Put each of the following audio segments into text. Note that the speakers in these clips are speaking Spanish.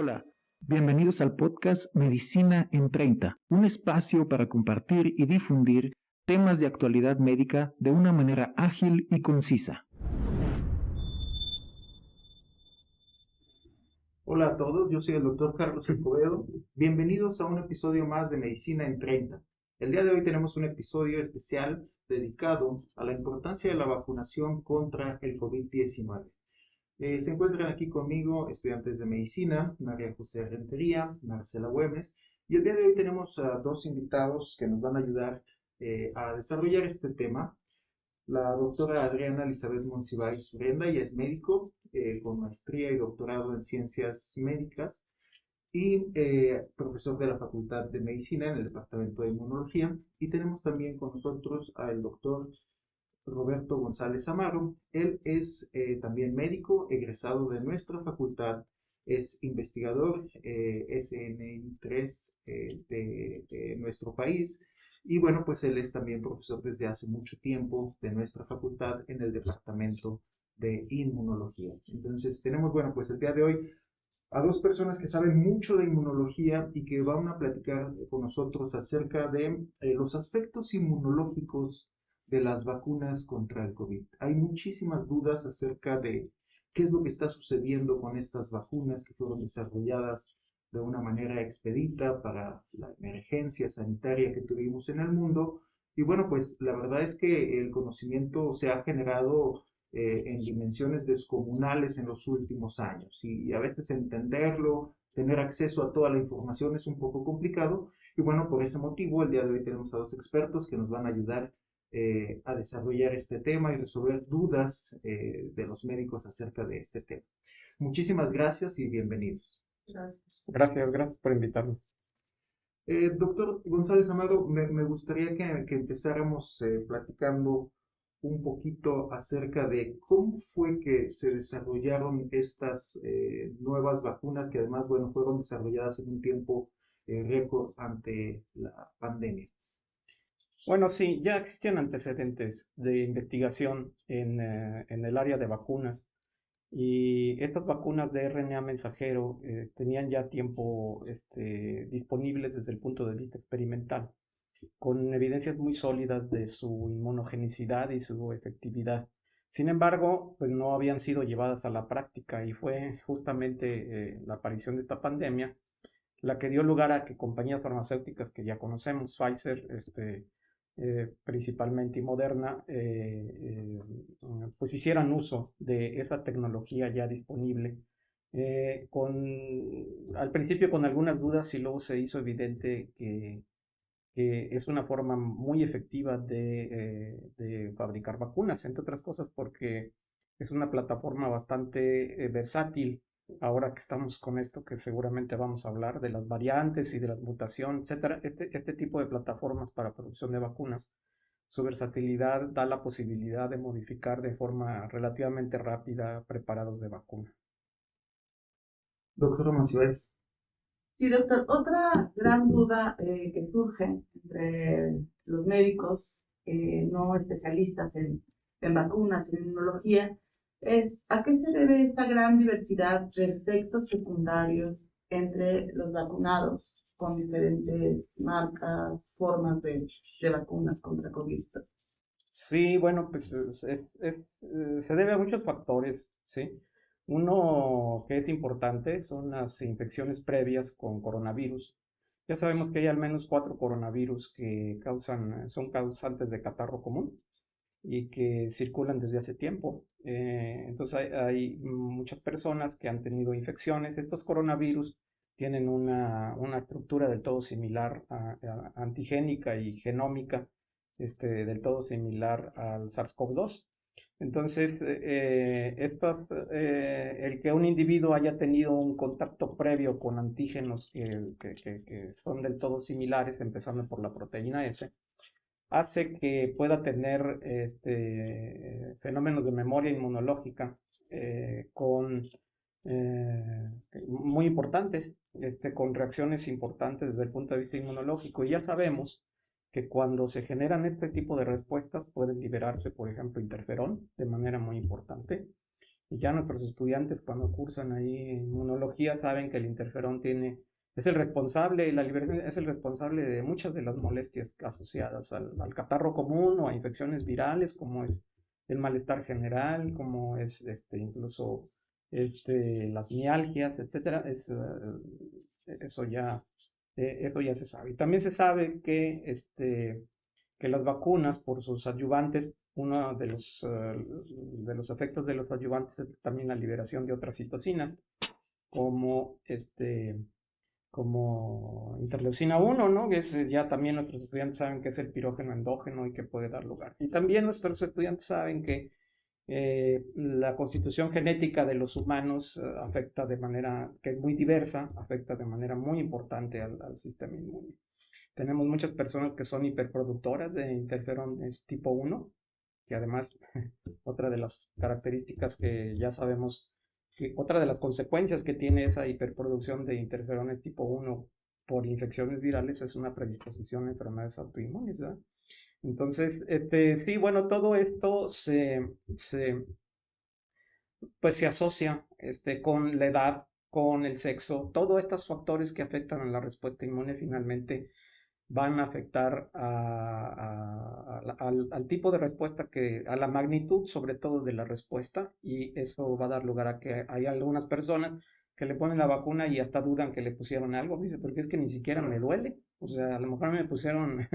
Hola, bienvenidos al podcast Medicina en 30, un espacio para compartir y difundir temas de actualidad médica de una manera ágil y concisa. Hola a todos, yo soy el doctor Carlos Escobedo. Bienvenidos a un episodio más de Medicina en 30. El día de hoy tenemos un episodio especial dedicado a la importancia de la vacunación contra el COVID-19. Se encuentran aquí conmigo estudiantes de medicina, María José Rentería, Marcela Güemes, y el día de hoy tenemos a dos invitados que nos van a ayudar a desarrollar este tema. La doctora Adriana Elizabeth Monsiváis Surenda, ella es médico con maestría y doctorado en ciencias médicas y profesor de la Facultad de Medicina en el Departamento de Inmunología. Y tenemos también con nosotros al doctor Roberto González Amaro. Él es también médico, egresado de nuestra facultad, es investigador SNI3 de nuestro país. Y bueno, pues él es también profesor desde hace mucho tiempo de nuestra facultad en el Departamento de Inmunología. Entonces tenemos, bueno, pues el día de hoy a dos personas que saben mucho de inmunología y que van a platicar con nosotros acerca de los aspectos inmunológicos de las vacunas contra el COVID. Hay muchísimas dudas acerca de qué es lo que está sucediendo con estas vacunas que fueron desarrolladas de una manera expedita para la emergencia sanitaria que tuvimos en el mundo. Y bueno, pues la verdad es que el conocimiento se ha generado en dimensiones descomunales en los últimos años y a veces entenderlo, tener acceso a toda la información es un poco complicado y bueno, por ese motivo el día de hoy tenemos a dos expertos que nos van a ayudar a desarrollar este tema y resolver dudas de los médicos acerca de este tema. Muchísimas gracias y bienvenidos. Gracias por invitarme. Doctor González Amaro, me gustaría que empezáramos platicando un poquito acerca de cómo fue que se desarrollaron estas nuevas vacunas que además, bueno, fueron desarrolladas en un tiempo récord ante la pandemia. Bueno, sí, ya existían antecedentes de investigación en el área de vacunas y estas vacunas de RNA mensajero tenían ya tiempo disponibles desde el punto de vista experimental, con evidencias muy sólidas de su inmunogenicidad y su efectividad. Sin embargo, pues no habían sido llevadas a la práctica y fue justamente la aparición de esta pandemia la que dio lugar a que compañías farmacéuticas que ya conocemos, Pfizer, principalmente y Moderna, pues hicieran uso de esa tecnología ya disponible, al principio con algunas dudas y luego se hizo evidente que es una forma muy efectiva de fabricar vacunas, entre otras cosas porque es una plataforma bastante versátil. Ahora que estamos con esto que seguramente vamos a hablar de las variantes y de las mutaciones, etcétera, este tipo de plataformas para producción de vacunas, su versatilidad da la posibilidad de modificar de forma relativamente rápida preparados de vacuna. Doctor Monsiváis. Sí, doctor. Otra gran duda que surge entre los médicos no especialistas en vacunas, en inmunología, es ¿a qué se debe esta gran diversidad de efectos secundarios entre los vacunados con diferentes marcas, formas de vacunas contra COVID? Sí, bueno, pues se debe a muchos factores, ¿sí? Uno que es importante son las infecciones previas con coronavirus. Ya sabemos que hay al menos 4 coronavirus que son causantes de catarro común y que circulan desde hace tiempo. Entonces hay muchas personas que han tenido infecciones. Estos coronavirus tienen una estructura del todo similar antigénica y genómica del todo similar al SARS-CoV-2. Entonces, el que un individuo haya tenido un contacto previo con antígenos que son del todo similares, empezando por la proteína S, hace que pueda tener fenómenos de memoria inmunológica muy importantes, con reacciones importantes desde el punto de vista inmunológico. Y ya sabemos que cuando se generan este tipo de respuestas pueden liberarse, por ejemplo, interferón de manera muy importante. Y ya nuestros estudiantes cuando cursan ahí inmunología saben que el interferón es el responsable, la liberación es el responsable de muchas de las molestias asociadas al catarro común o a infecciones virales, como es el malestar general, como es incluso las mialgias, etcétera. Eso ya se sabe. Y también se sabe que las vacunas, por sus adyuvantes, uno de los efectos de los adyuvantes es también la liberación de otras citocinas, como interleucina 1, ¿no? Que ya también nuestros estudiantes saben que es el pirógeno endógeno y que puede dar lugar. Y también nuestros estudiantes saben que la constitución genética de los humanos afecta de manera que es muy diversa, afecta de manera muy importante al sistema inmune. Tenemos muchas personas que son hiperproductoras de interferones tipo 1, que además otra de las características que ya sabemos, otra de las consecuencias que tiene esa hiperproducción de interferones tipo 1 por infecciones virales es una predisposición a enfermedades autoinmunes, ¿verdad? Entonces, sí, bueno, todo esto pues se asocia con la edad, con el sexo, todos estos factores que afectan a la respuesta inmune finalmente van a afectar al tipo de respuesta, a la magnitud sobre todo de la respuesta, y eso va a dar lugar a que hay algunas personas que le ponen la vacuna y hasta dudan que le pusieron algo, dice, porque es que ni siquiera me duele, o sea, a lo mejor me pusieron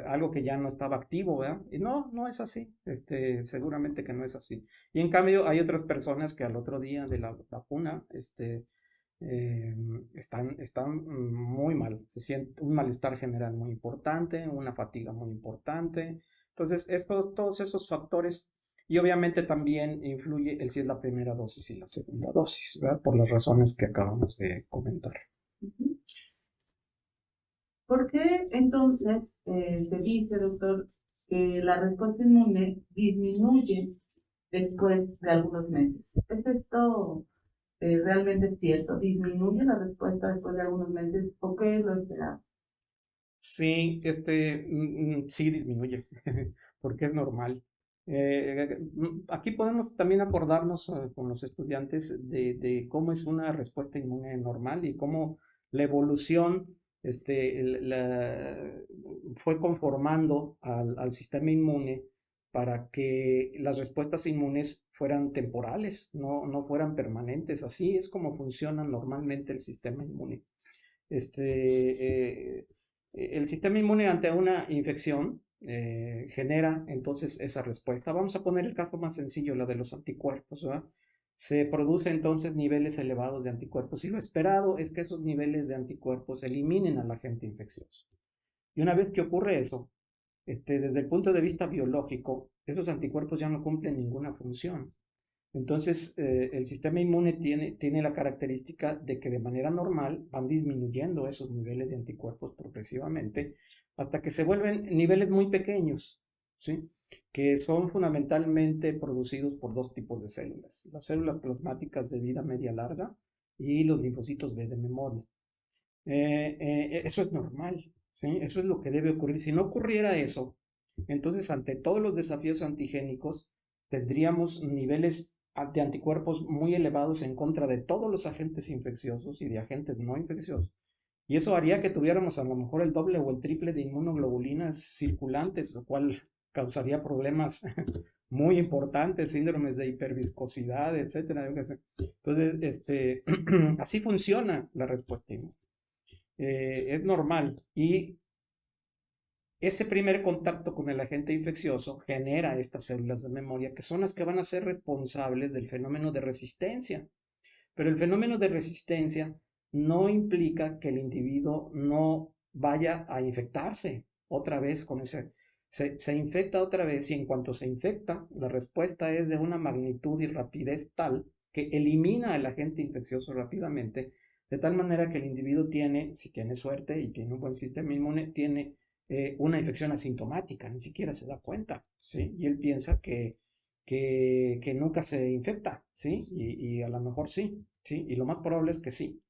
algo que ya no estaba activo, ¿verdad? Y no es así, seguramente que no es así. Y en cambio hay otras personas que al otro día de la vacuna, están muy mal, se siente un malestar general muy importante, una fatiga muy importante. Entonces, todos esos factores, y obviamente también influye si es la primera dosis y la segunda dosis, ¿verdad? Por las razones que acabamos de comentar. ¿Por qué entonces se dice, doctor, que la respuesta inmune disminuye después de algunos meses? ¿Es esto realmente es cierto? ¿Disminuye la respuesta después de algunos meses? ¿O qué es lo esperado? Sí, sí disminuye, porque es normal. Aquí podemos también acordarnos con los estudiantes de cómo es una respuesta inmune normal y cómo la evolución fue conformando al sistema inmune para que las respuestas inmunes fueran temporales, no fueran permanentes. Así es como funciona normalmente el sistema inmune. El sistema inmune ante una infección genera entonces esa respuesta. Vamos a poner el caso más sencillo, la de los anticuerpos, ¿verdad? Se produce entonces niveles elevados de anticuerpos y lo esperado es que esos niveles de anticuerpos eliminen al agente infeccioso. Y una vez que ocurre eso, desde el punto de vista biológico, esos anticuerpos ya no cumplen ninguna función. Entonces, el sistema inmune tiene la característica de que de manera normal van disminuyendo esos niveles de anticuerpos progresivamente hasta que se vuelven niveles muy pequeños, ¿sí? Que son fundamentalmente producidos por dos tipos de células, las células plasmáticas de vida media larga y los linfocitos B de memoria. Eso es normal, ¿sí? Eso es lo que debe ocurrir. Si no ocurriera eso, entonces ante todos los desafíos antigénicos tendríamos niveles de anticuerpos muy elevados en contra de todos los agentes infecciosos y de agentes no infecciosos. Y eso haría que tuviéramos a lo mejor el doble o el triple de inmunoglobulinas circulantes, lo cual causaría problemas muy importantes, síndromes de hiperviscosidad, etcétera. Entonces, así funciona la respuesta inmune. Es normal. Y ese primer contacto con el agente infeccioso genera estas células de memoria que son las que van a ser responsables del fenómeno de resistencia. Pero el fenómeno de resistencia no implica que el individuo no vaya a infectarse otra vez con ese. Se infecta otra vez y en cuanto se infecta, la respuesta es de una magnitud y rapidez tal que elimina al agente infeccioso rápidamente, de tal manera que el individuo tiene, si tiene suerte y tiene un buen sistema inmune, tiene una infección asintomática, ni siquiera se da cuenta, ¿sí? Y él piensa que nunca se infecta, ¿sí? Y a lo mejor sí, ¿sí? Y lo más probable es que sí.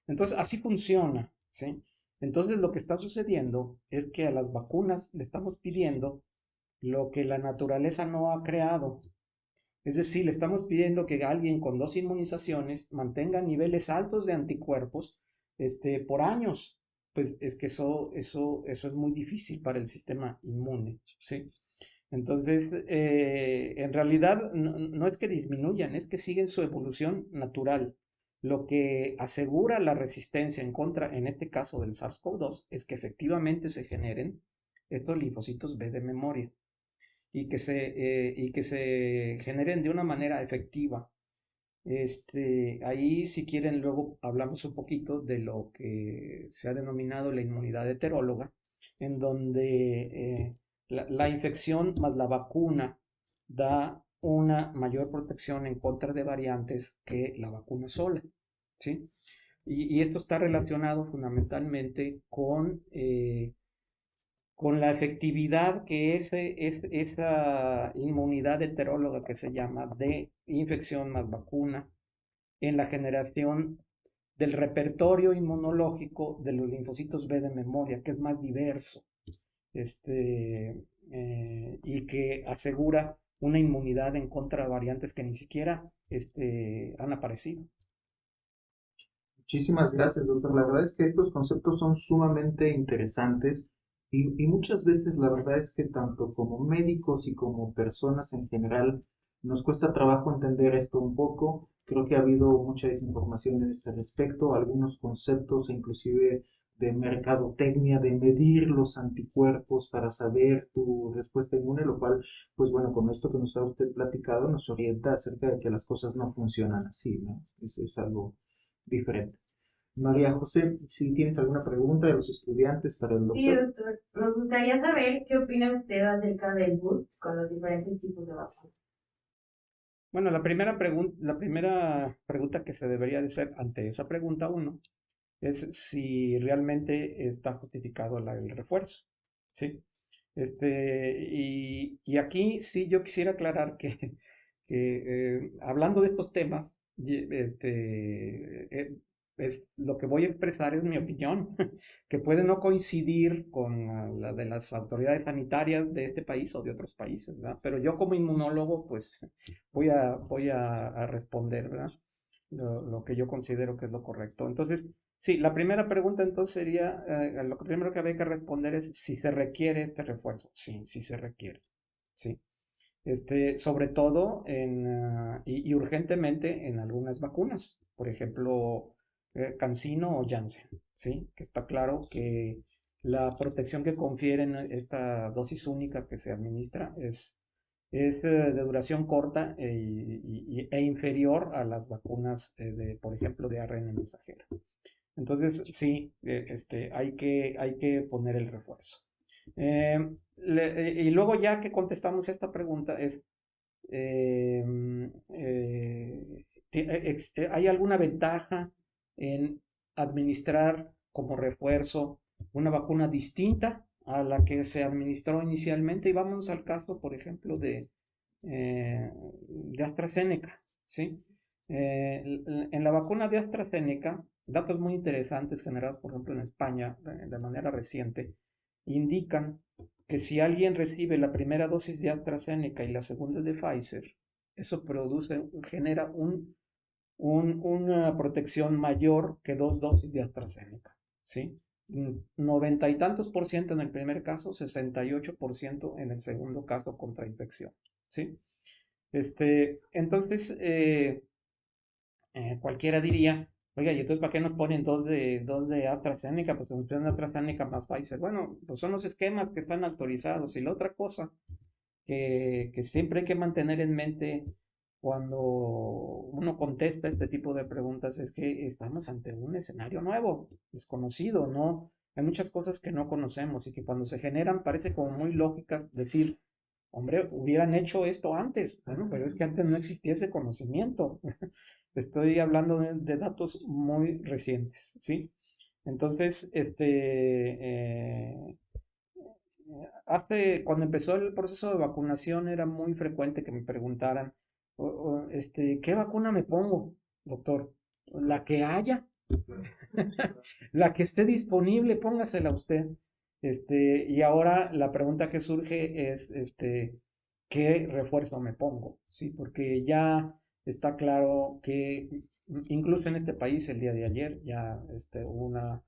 Entonces, así funciona, ¿sí? Entonces lo que está sucediendo es que a las vacunas le estamos pidiendo lo que la naturaleza no ha creado. Es decir, le estamos pidiendo que alguien con 2 inmunizaciones mantenga niveles altos de anticuerpos por años. Pues es que eso es muy difícil para el sistema inmune, ¿sí? Entonces, en realidad no es que disminuyan, es que siguen su evolución natural. Lo que asegura la resistencia en contra, en este caso del SARS-CoV-2, es que efectivamente se generen estos linfocitos B de memoria y que se generen de una manera efectiva. Ahí, si quieren, luego hablamos un poquito de lo que se ha denominado la inmunidad heteróloga, en donde la infección más la vacuna da una mayor protección en contra de variantes que la vacuna sola, ¿sí? Y esto está relacionado fundamentalmente con la efectividad que esa inmunidad heteróloga que se llama de infección más vacuna en la generación del repertorio inmunológico de los linfocitos B de memoria, que es más diverso, y que asegura una inmunidad en contra de variantes que ni siquiera han aparecido. Muchísimas gracias, doctor. La verdad es que estos conceptos son sumamente interesantes y muchas veces la verdad es que tanto como médicos y como personas en general nos cuesta trabajo entender esto un poco. Creo que ha habido mucha desinformación en este respecto, algunos conceptos inclusive de mercadotecnia, de medir los anticuerpos para saber tu respuesta inmune, lo cual, pues bueno, con esto que nos ha usted platicado nos orienta acerca de que las cosas no funcionan así, ¿no? Es algo diferente. María José, si tienes alguna pregunta de los estudiantes para el Sí, doctor. doctor. Nos gustaría saber qué opina usted acerca del boost con los diferentes tipos de vacunas. Bueno, la primera pregunta que se debería de hacer ante esa pregunta 1 es si realmente está justificado el refuerzo, ¿sí? Y aquí sí yo quisiera aclarar que hablando de estos temas, lo que voy a expresar es mi opinión, que puede no coincidir con la de las autoridades sanitarias de este país o de otros países, ¿verdad? Pero yo como inmunólogo, pues voy a responder, ¿verdad? Lo que yo considero que es lo correcto. Entonces, sí, la primera pregunta entonces sería, lo primero que había que responder es si se requiere este refuerzo. Sí, sí se requiere, sí. Sobre todo y urgentemente en algunas vacunas, por ejemplo, CanSino o Janssen, ¿sí? Que está claro que la protección que confieren esta dosis única que se administra es de duración corta e inferior a las vacunas, por ejemplo, de ARN mensajero. Entonces, sí, hay que poner el refuerzo. Y luego ya que contestamos esta pregunta es, ¿hay alguna ventaja en administrar como refuerzo una vacuna distinta a la que se administró inicialmente? Y vámonos al caso, por ejemplo, de AstraZeneca, ¿sí? En la vacuna de AstraZeneca, datos muy interesantes generados, por ejemplo, en España de manera reciente, indican que si alguien recibe la primera dosis de AstraZeneca y la segunda de Pfizer, eso genera una protección mayor que 2 dosis de AstraZeneca, ¿sí? 90 y tantos por ciento en el primer caso, 68% en el segundo caso contra infección, ¿sí? Entonces, cualquiera diría, oiga, ¿y entonces para qué nos ponen dos de AstraZeneca? Pues nos ponen AstraZeneca más Pfizer. Bueno, pues son los esquemas que están autorizados. Y la otra cosa que siempre hay que mantener en mente cuando uno contesta este tipo de preguntas es que estamos ante un escenario nuevo, desconocido, ¿no? Hay muchas cosas que no conocemos y que cuando se generan parece como muy lógicas decir, hombre, hubieran hecho esto antes. Bueno, pero es que antes no existía ese conocimiento. Estoy hablando de datos muy recientes, ¿sí? Entonces, cuando empezó el proceso de vacunación era muy frecuente que me preguntaran, ¿qué vacuna me pongo, doctor? La que haya. La que esté disponible, póngasela usted. Y ahora la pregunta que surge es, ¿qué refuerzo me pongo? Sí, porque ya está claro que incluso en este país el día de ayer ya hubo una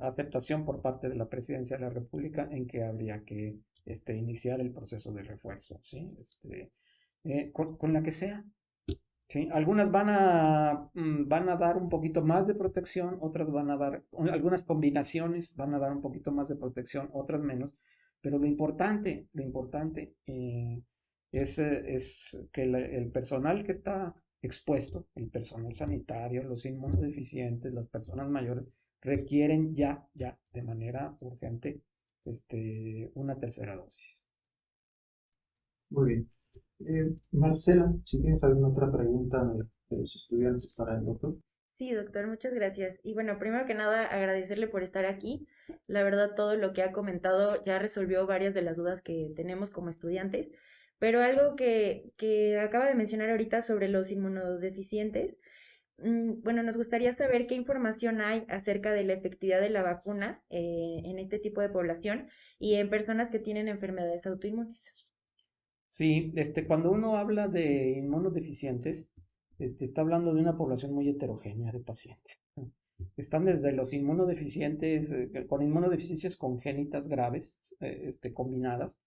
aceptación por parte de la Presidencia de la República en que habría que iniciar el proceso de refuerzo, ¿sí? Con la que sea. Sí, algunas van a dar un poquito más de protección, otras van a dar, algunas combinaciones van a dar un poquito más de protección, otras menos, pero lo importante es que el personal que está expuesto, el personal sanitario, los inmunodeficientes, las personas mayores, requieren ya, de manera urgente, una tercera dosis. Muy bien. Marcela, si tienes alguna otra pregunta de los estudiantes para el doctor. Sí, doctor, muchas gracias. Y bueno, primero que nada, agradecerle por estar aquí. La verdad, todo lo que ha comentado ya resolvió varias de las dudas que tenemos como estudiantes, pero algo que acaba de mencionar ahorita sobre los inmunodeficientes, bueno, nos gustaría saber qué información hay acerca de la efectividad de la vacuna en este tipo de población y en personas que tienen enfermedades autoinmunes. Sí, cuando uno habla de inmunodeficientes, está hablando de una población muy heterogénea de pacientes, ¿no? Están desde los inmunodeficientes, con inmunodeficiencias congénitas graves, combinadas,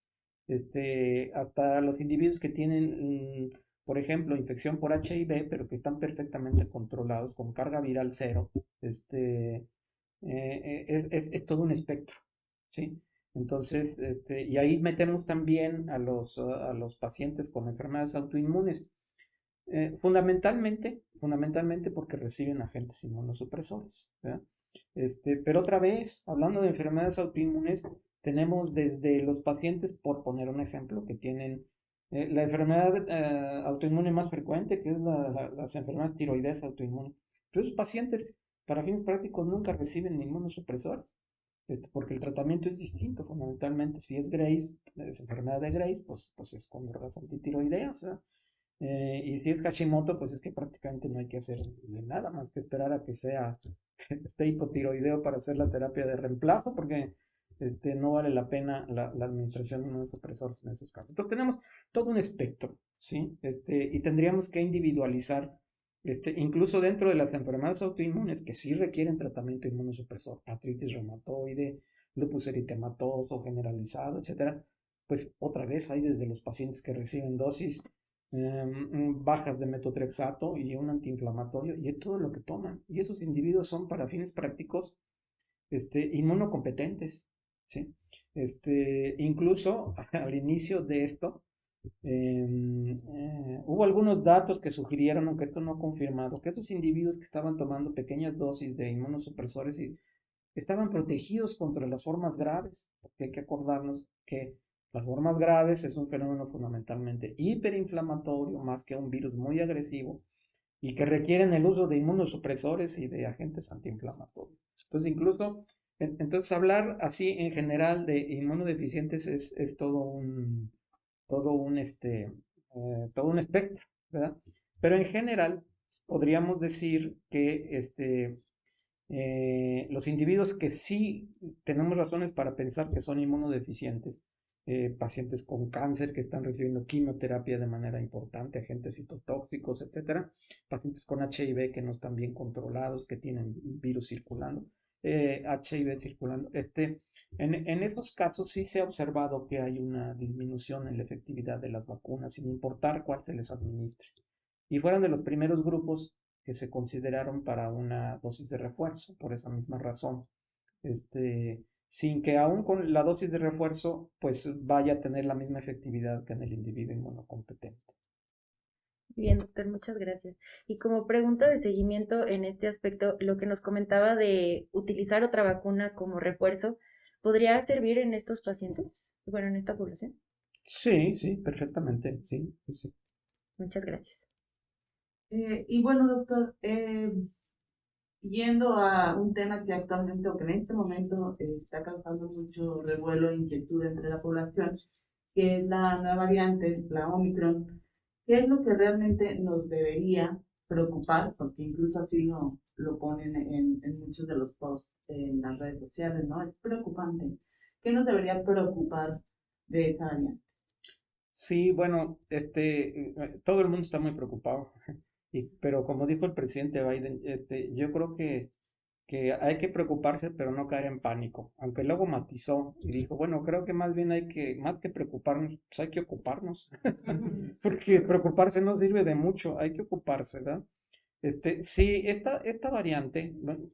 hasta los individuos que tienen, por ejemplo, infección por HIV, pero que están perfectamente controlados, con carga viral cero. Es todo un espectro, ¿sí? Entonces, y ahí metemos también a los pacientes con enfermedades autoinmunes, fundamentalmente porque reciben agentes inmunosupresores, ¿verdad? Pero otra vez, hablando de enfermedades autoinmunes, tenemos desde los pacientes, por poner un ejemplo, que tienen la enfermedad autoinmune más frecuente, que es las enfermedades tiroideas autoinmunes. Pero esos pacientes, para fines prácticos, nunca reciben inmunosupresores, porque el tratamiento es distinto, fundamentalmente. Si es Graves, es enfermedad de Graves, pues es con drogas antitiroideas, ¿verdad? Y si es Hashimoto, pues es que prácticamente no hay que hacer nada más que esperar a que esté hipotiroideo para hacer la terapia de reemplazo, porque no vale la pena la administración de inmunosupresores en esos casos. Entonces tenemos todo un espectro, ¿sí? Y tendríamos que individualizar, incluso dentro de las enfermedades autoinmunes que sí requieren tratamiento inmunosupresor, artritis reumatoide, lupus eritematoso generalizado, etcétera, pues otra vez hay desde los pacientes que reciben dosis bajas de metotrexato y un antiinflamatorio, y es todo lo que toman. Y esos individuos son, para fines prácticos, inmunocompetentes, ¿sí? Incluso al inicio de esto, hubo algunos datos que sugirieron, aunque esto no confirmado, que esos individuos que estaban tomando pequeñas dosis de inmunosupresores estaban protegidos contra las formas graves, porque hay que acordarnos que las formas graves es un fenómeno fundamentalmente hiperinflamatorio, más que un virus muy agresivo, y que requieren el uso de inmunosupresores y de agentes antiinflamatorios. Entonces, incluso, entonces hablar así en general de inmunodeficientes es todo un espectro, ¿verdad? Pero en general podríamos decir que los individuos que sí tenemos razones para pensar que son inmunodeficientes, pacientes con cáncer que están recibiendo quimioterapia de manera importante, agentes citotóxicos, etcétera, pacientes con HIV que no están bien controlados, que tienen virus circulando, HIV circulando. En esos casos sí se ha observado que hay una disminución en la efectividad de las vacunas, sin importar cuál se les administre. Y fueron de los primeros grupos que se consideraron para una dosis de refuerzo, por esa misma razón. Sin que aún con la dosis de refuerzo, pues vaya a tener la misma efectividad que en el individuo inmunocompetente. Bien, doctor, muchas gracias. Y como pregunta de seguimiento en este aspecto, lo que nos comentaba de utilizar otra vacuna como refuerzo, ¿podría servir en estos pacientes? Bueno, en esta población. Sí, perfectamente, sí. Muchas gracias. Y bueno, doctor, yendo a un tema que actualmente o que en este momento está causando mucho revuelo e inquietud entre la población, que es la nueva variante, la Omicron. ¿Qué es lo que realmente nos debería preocupar? Porque incluso así lo lo ponen en muchos de los posts en las redes sociales, ¿no? Es preocupante. ¿Qué nos debería preocupar de esta variante? Sí, bueno, todo el mundo está muy preocupado, pero como dijo el presidente Biden, yo creo que hay que preocuparse, pero no caer en pánico. Aunque luego matizó y dijo, bueno, creo que más bien más que preocuparnos, pues hay que ocuparnos, porque preocuparse no sirve de mucho, hay que ocuparse, ¿verdad? Sí, esta variante, bueno,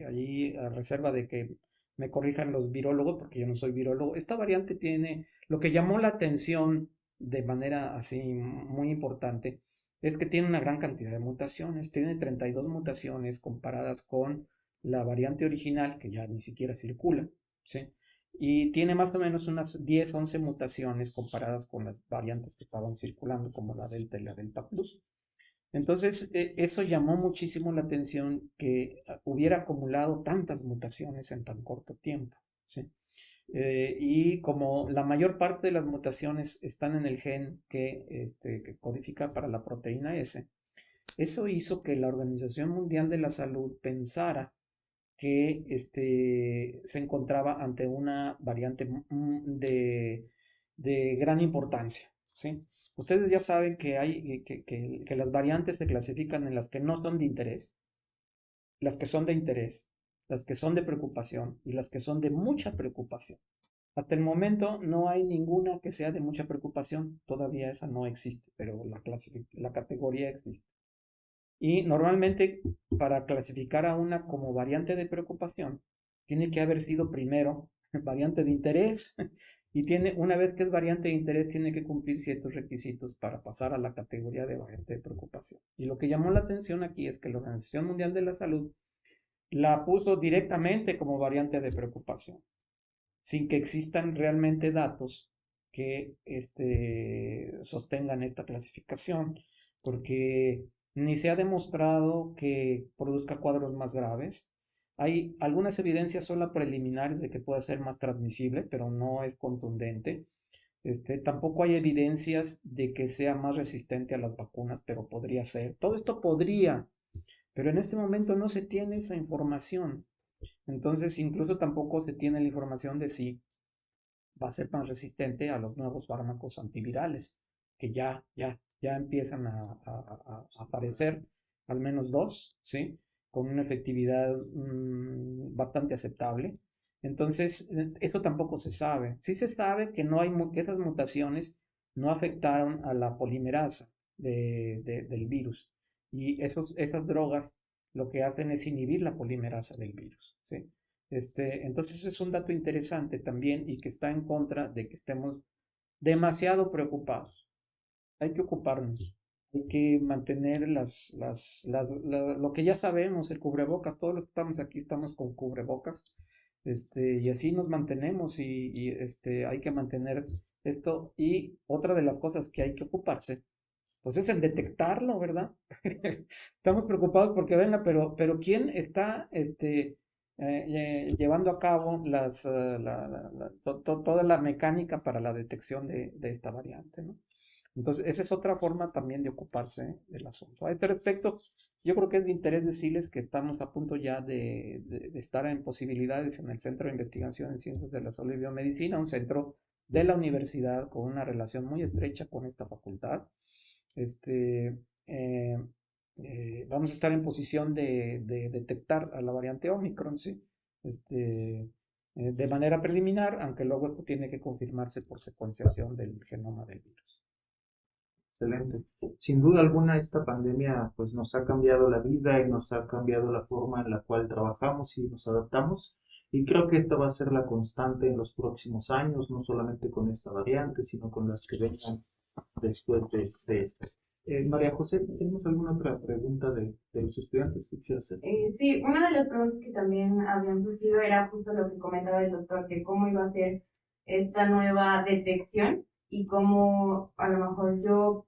allí a reserva de que me corrijan los virólogos, porque yo no soy virólogo, esta variante tiene lo que llamó la atención de manera así muy importante, es que tiene una gran cantidad de mutaciones, tiene 32 mutaciones comparadas con la variante original, que ya ni siquiera circula, ¿sí? Y tiene más o menos unas 10, 11 mutaciones comparadas con las variantes que estaban circulando, como la Delta y la Delta Plus. Entonces, eso llamó muchísimo la atención que hubiera acumulado tantas mutaciones en tan corto tiempo, ¿sí? Y como la mayor parte de las mutaciones están en el gen que codifica para la proteína S, eso hizo que la Organización Mundial de la Salud pensara que se encontraba ante una variante de gran importancia, ¿sí? Ustedes ya saben que las variantes se clasifican en las que no son de interés, las que son de interés, las que son de preocupación y las que son de mucha preocupación. Hasta el momento no hay ninguna que sea de mucha preocupación, todavía esa no existe, pero la categoría existe. Y normalmente para clasificar a una como variante de preocupación, tiene que haber sido primero variante de interés y una vez que es variante de interés, tiene que cumplir ciertos requisitos para pasar a la categoría de variante de preocupación. Y lo que llamó la atención aquí es que la Organización Mundial de la Salud la puso directamente como variante de preocupación, sin que existan realmente datos que sostengan esta clasificación, porque ni se ha demostrado que produzca cuadros más graves. Hay algunas evidencias solo preliminares de que pueda ser más transmisible, pero no es contundente. Tampoco hay evidencias de que sea más resistente a las vacunas, pero podría ser. Todo esto podría, pero en este momento no se tiene esa información. Entonces, incluso tampoco se tiene la información de si va a ser más resistente a los nuevos fármacos antivirales, que ya empiezan a aparecer, al menos dos, ¿sí? Con una efectividad bastante aceptable. Entonces, esto tampoco se sabe. Sí se sabe que que esas mutaciones no afectaron a la polimerasa del virus. Y esas drogas lo que hacen es inhibir la polimerasa del virus, ¿sí? Entonces eso es un dato interesante también y que está en contra de que estemos demasiado preocupados. Hay que ocuparnos, hay que mantener lo que ya sabemos, el cubrebocas, todos los que estamos aquí estamos con cubrebocas, y así nos mantenemos y hay que mantener esto. Y otra de las cosas que hay que ocuparse, pues es en detectarlo, ¿verdad? Estamos preocupados porque venga, pero ¿quién está llevando a cabo toda la mecánica para la detección de esta variante, ¿no? Entonces, esa es otra forma también de ocuparse del asunto. A este respecto, yo creo que es de interés decirles que estamos a punto ya de estar en posibilidades en el Centro de Investigación en Ciencias de la Salud y Biomedicina, un centro de la universidad con una relación muy estrecha con esta facultad. Eh, Vamos a estar en posición de detectar a la variante Omicron, ¿sí? De manera preliminar, aunque luego esto tiene que confirmarse por secuenciación del genoma del virus. Excelente. Sin duda alguna, esta pandemia pues nos ha cambiado la vida y nos ha cambiado la forma en la cual trabajamos y nos adaptamos. Y creo que esta va a ser la constante en los próximos años, no solamente con esta variante, sino con las que vengan después de esta. María José, ¿tenemos alguna otra pregunta de los estudiantes que quisiera hacer? Sí, una de las preguntas que también habían surgido era justo lo que comentaba el doctor, que cómo iba a ser esta nueva detección y cómo a lo mejor yo,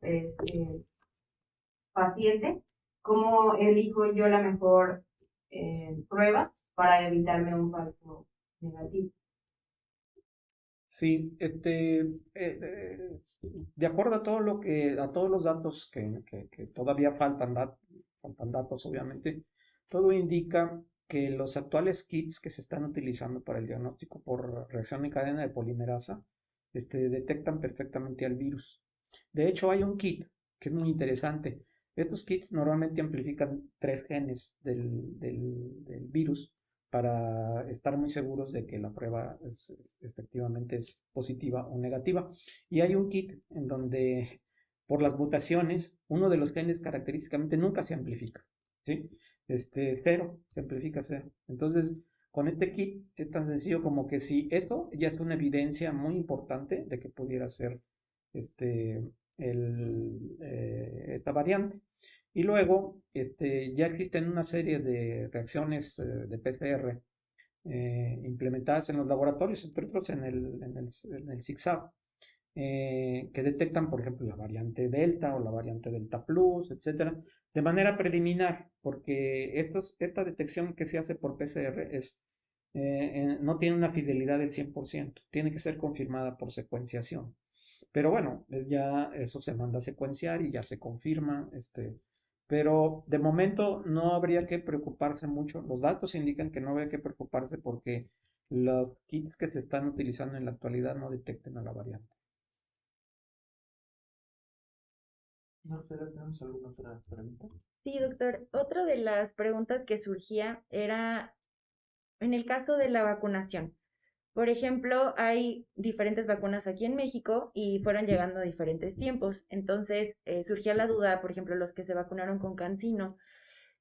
paciente, cómo elijo yo la mejor prueba para evitarme un falso negativo. Sí, de acuerdo a a todos los datos que todavía faltan datos, obviamente, todo indica que los actuales kits que se están utilizando para el diagnóstico por reacción en cadena de polimerasa detectan perfectamente al virus. De hecho, hay un kit que es muy interesante. Estos kits normalmente amplifican 3 genes del virus para estar muy seguros de que la prueba efectivamente es positiva o negativa. Y hay un kit en donde por las mutaciones, uno de los genes característicamente nunca se amplifica, ¿sí? Cero, se amplifica cero. Entonces, con este kit es tan sencillo como que si esto ya es una evidencia muy importante de que pudiera ser esta variante. Y luego, ya existen una serie de reacciones de PCR implementadas en los laboratorios, entre otros en el ZigZag, que detectan, por ejemplo, la variante Delta o la variante Delta Plus, etcétera, de manera preliminar, porque esta detección que se hace por PCR no tiene una fidelidad del 100%, tiene que ser confirmada por secuenciación. Pero bueno, ya eso se manda a secuenciar y ya se confirma, pero de momento no habría que preocuparse mucho. Los datos indican que no habría que preocuparse porque los kits que se están utilizando en la actualidad no detecten a la variante. Marcela, ¿tenemos alguna otra pregunta? Sí, doctor. Otra de las preguntas que surgía era en el caso de la vacunación. Por ejemplo, hay diferentes vacunas aquí en México y fueron llegando a diferentes tiempos. Entonces, surgía la duda, por ejemplo, los que se vacunaron con CanSino,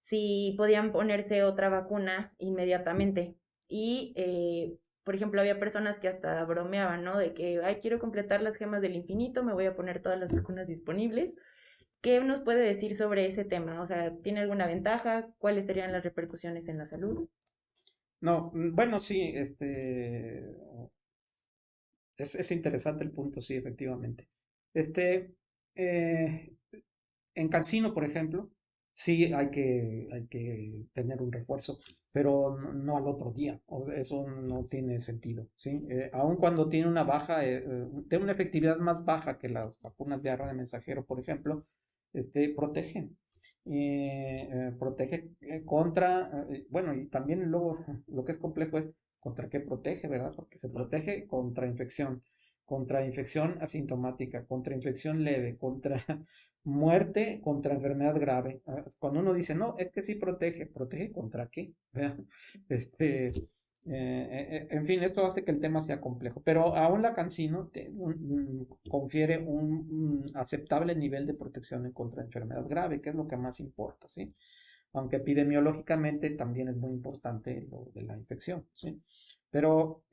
si podían ponerse otra vacuna inmediatamente. Y, por ejemplo, había personas que hasta bromeaban, ¿no? De que, ay, quiero completar las gemas del infinito, me voy a poner todas las vacunas disponibles. ¿Qué nos puede decir sobre ese tema? O sea, ¿tiene alguna ventaja? ¿Cuáles serían las repercusiones en la salud? No, bueno, sí, es interesante el punto, sí, efectivamente. Eh, en CanSino, por ejemplo, sí hay que tener un refuerzo, pero no al otro día. Eso no tiene sentido, ¿sí? Aun cuando tiene una baja, tiene una efectividad más baja que las vacunas de ARN mensajero, por ejemplo, protegen. Protege contra, bueno, y también luego lo que es complejo es contra qué protege, ¿verdad? Porque se protege contra infección asintomática, contra infección leve, contra muerte, contra enfermedad grave. Cuando uno dice, no, es que sí ¿protege contra qué? ¿Verdad? En fin, esto hace que el tema sea complejo, pero aún la CanSino confiere un aceptable nivel de protección contra enfermedad grave, que es lo que más importa, ¿sí? Aunque epidemiológicamente también es muy importante lo de la infección, ¿sí? Pero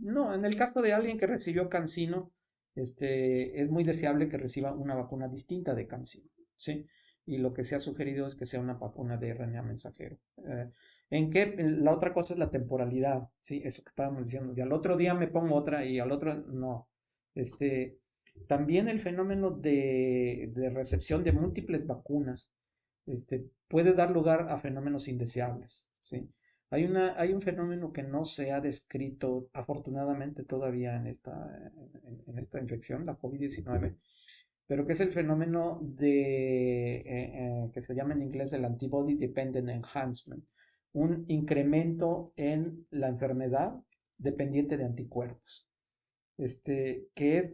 no, en el caso de alguien que recibió CanSino, es muy deseable que reciba una vacuna distinta de CanSino, ¿sí? Y lo que se ha sugerido es que sea una vacuna de RNA mensajero. La otra cosa es la temporalidad, ¿sí? Eso que estábamos diciendo. Y al otro día me pongo otra y al otro no. También el fenómeno de recepción de múltiples vacunas puede dar lugar a fenómenos indeseables, ¿sí? Hay un fenómeno que no se ha descrito afortunadamente todavía en esta infección, la COVID-19, pero que es el fenómeno que se llama en inglés el antibody dependent enhancement, un incremento en la enfermedad dependiente de anticuerpos. Que es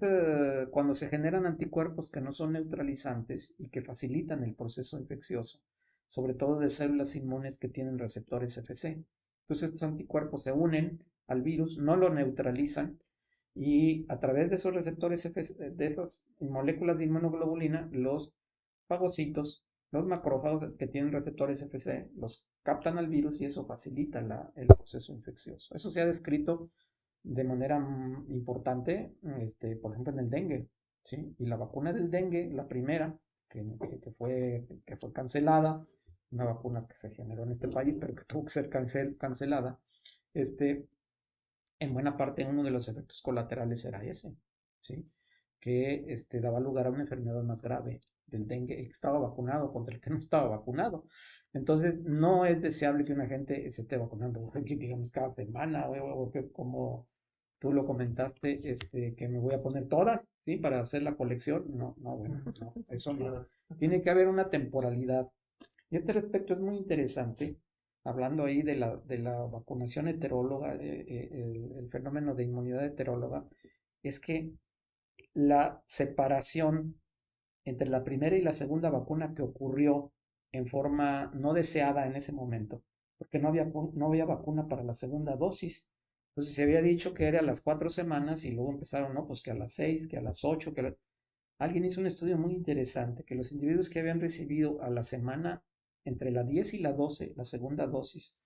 cuando se generan anticuerpos que no son neutralizantes y que facilitan el proceso infeccioso, sobre todo de células inmunes que tienen receptores FC. Entonces estos anticuerpos se unen al virus, no lo neutralizan y a través de esos receptores FC, de esas moléculas de inmunoglobulina, los fagocitos, los macrófagos que tienen receptores FC, los captan al virus y eso facilita el proceso infeccioso. Eso se ha descrito de manera importante, por ejemplo, en el dengue, ¿sí? Y la vacuna del dengue, la primera, que fue cancelada, una vacuna que se generó en este país, pero que tuvo que ser cancelada, en buena parte uno de los efectos colaterales era ese, ¿sí? Que daba lugar a una enfermedad más grave del dengue, el que estaba vacunado contra el que no estaba vacunado. Entonces, no es deseable que una gente se esté vacunando, digamos, cada semana, o que como tú lo comentaste, que me voy a poner todas, ¿sí? Para hacer la colección. No, bueno, no, eso no. Tiene que haber una temporalidad. Y este respecto es muy interesante, hablando ahí de la vacunación heteróloga, el fenómeno de inmunidad heteróloga, es que la separación entre la primera y la segunda vacuna que ocurrió en forma no deseada en ese momento, porque no había vacuna para la segunda dosis. Entonces se había dicho que era a las 4 semanas y luego empezaron, no, pues que a las 6, que a las 8, Alguien hizo un estudio muy interesante, que los individuos que habían recibido a la semana entre la 10 y la 12, la segunda dosis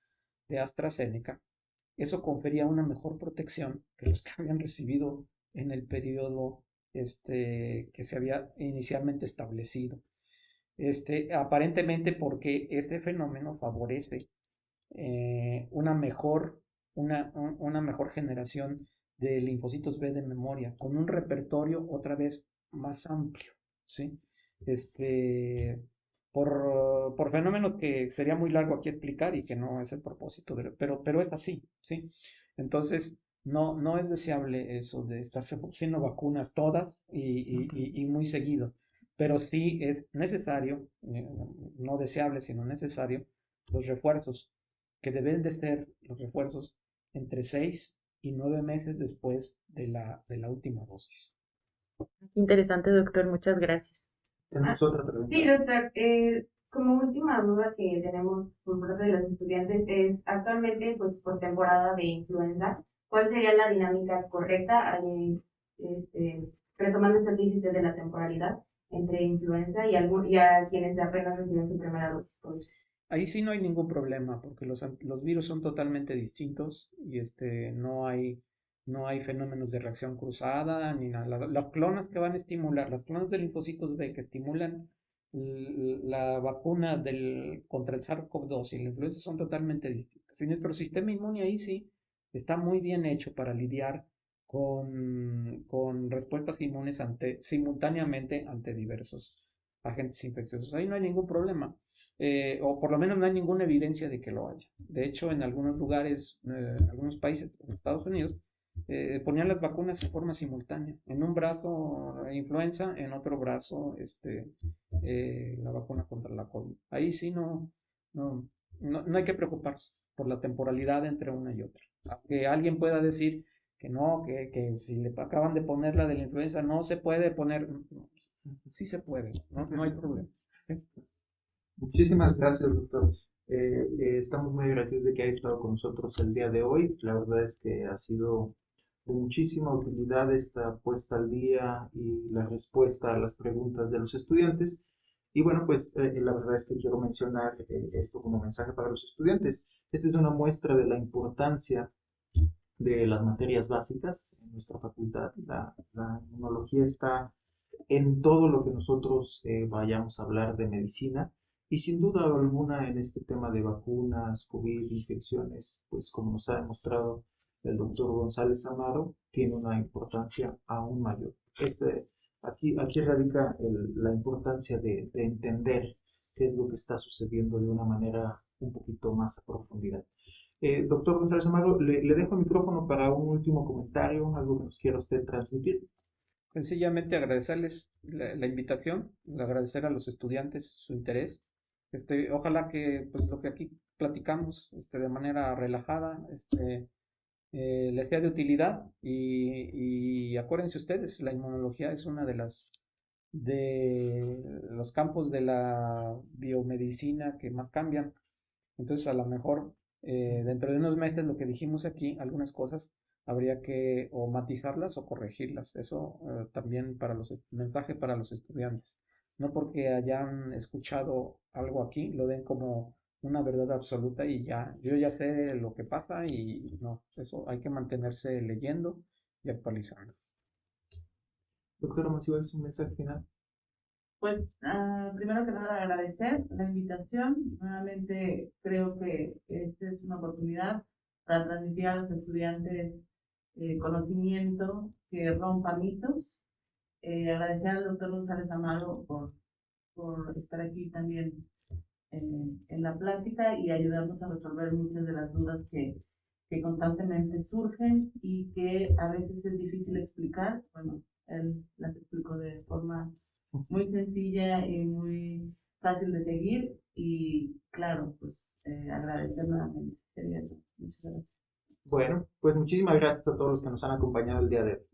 de AstraZeneca, eso confería una mejor protección que los que habían recibido en el periodo que se había inicialmente establecido. Aparentemente porque este fenómeno favorece una mejor generación de linfocitos B de memoria, con un repertorio otra vez más amplio, ¿sí? Por fenómenos que sería muy largo aquí explicar y que no es el propósito, pero es así, ¿sí? Entonces, no es deseable eso de estarse haciendo vacunas todas y muy seguido, pero sí es necesario, no deseable, sino necesario, los refuerzos, que deben de ser los refuerzos entre 6 y 9 meses después de la última dosis. Interesante, doctor, muchas gracias. Tenemos otra pregunta. Sí, doctor. Como última duda que tenemos por parte de los estudiantes es, actualmente, pues por temporada de influenza, ¿cuál sería la dinámica correcta, retomando esta crisis de la temporalidad entre influenza y a quienes apenas reciben su primera dosis COVID? Ahí sí no hay ningún problema, porque los virus son totalmente distintos y no hay fenómenos de reacción cruzada ni nada. Las clonas que van a estimular, las clonas de linfocitos B que estimulan la vacuna contra el SARS-CoV-2 y la influenza son totalmente distintas. Y nuestro sistema inmune ahí sí está muy bien hecho para lidiar con respuestas inmunes simultáneamente ante diversos agentes infecciosos. Ahí no hay ningún problema, o por lo menos no hay ninguna evidencia de que lo haya. De hecho, en algunos lugares, en algunos países, en Estados Unidos, ponían las vacunas en forma simultánea. En un brazo influenza, en otro brazo la vacuna contra la COVID. Ahí sí no hay que preocuparse por la temporalidad entre una y otra. Aunque alguien pueda decir que no, que si le acaban de poner la de la influenza no se puede poner, sí se puede, no hay problema. Muchísimas gracias, doctor. Estamos muy agradecidos de que haya estado con nosotros el día de hoy. La verdad es que ha sido de muchísima utilidad esta puesta al día y la respuesta a las preguntas de los estudiantes. Y bueno, pues la verdad es que quiero mencionar esto como mensaje para los estudiantes. Esta es una muestra de la importancia de las materias básicas en nuestra facultad. La inmunología está en todo lo que nosotros vayamos a hablar de medicina y sin duda alguna en este tema de vacunas, COVID, infecciones, pues como nos ha demostrado el doctor González Amaro, tiene una importancia aún mayor. Aquí radica la importancia de entender qué es lo que está sucediendo de una manera un poquito más a profundidad. Doctor González Amaro, le dejo el micrófono para un último comentario, algo que nos quiera usted transmitir. Sencillamente agradecerles la invitación, agradecer a los estudiantes su interés. Ojalá que pues, lo que aquí platicamos de manera relajada les sea de utilidad y acuérdense ustedes, la inmunología es una de los campos de la biomedicina que más cambian. Entonces a lo mejor dentro de unos meses lo que dijimos aquí, algunas cosas habría que o matizarlas o corregirlas. Eso también mensaje para los estudiantes. No porque hayan escuchado algo aquí, lo den como una verdad absoluta y yo ya sé lo que pasa y no, eso hay que mantenerse leyendo y actualizando. Doctora Monsiváis, un mensaje final. Pues primero que nada agradecer la invitación. Nuevamente creo que esta es una oportunidad para transmitir a los estudiantes conocimiento que rompa mitos. Agradecer al doctor González Amaro por estar aquí también en la plática y ayudarnos a resolver muchas de las dudas que constantemente surgen y que a veces es difícil explicar. Bueno, él las explicó de forma muy sencilla y muy fácil de seguir y claro, pues agradecer nuevamente. Sería todo. Muchas gracias. Bueno, pues muchísimas gracias a todos los que nos han acompañado el día de hoy.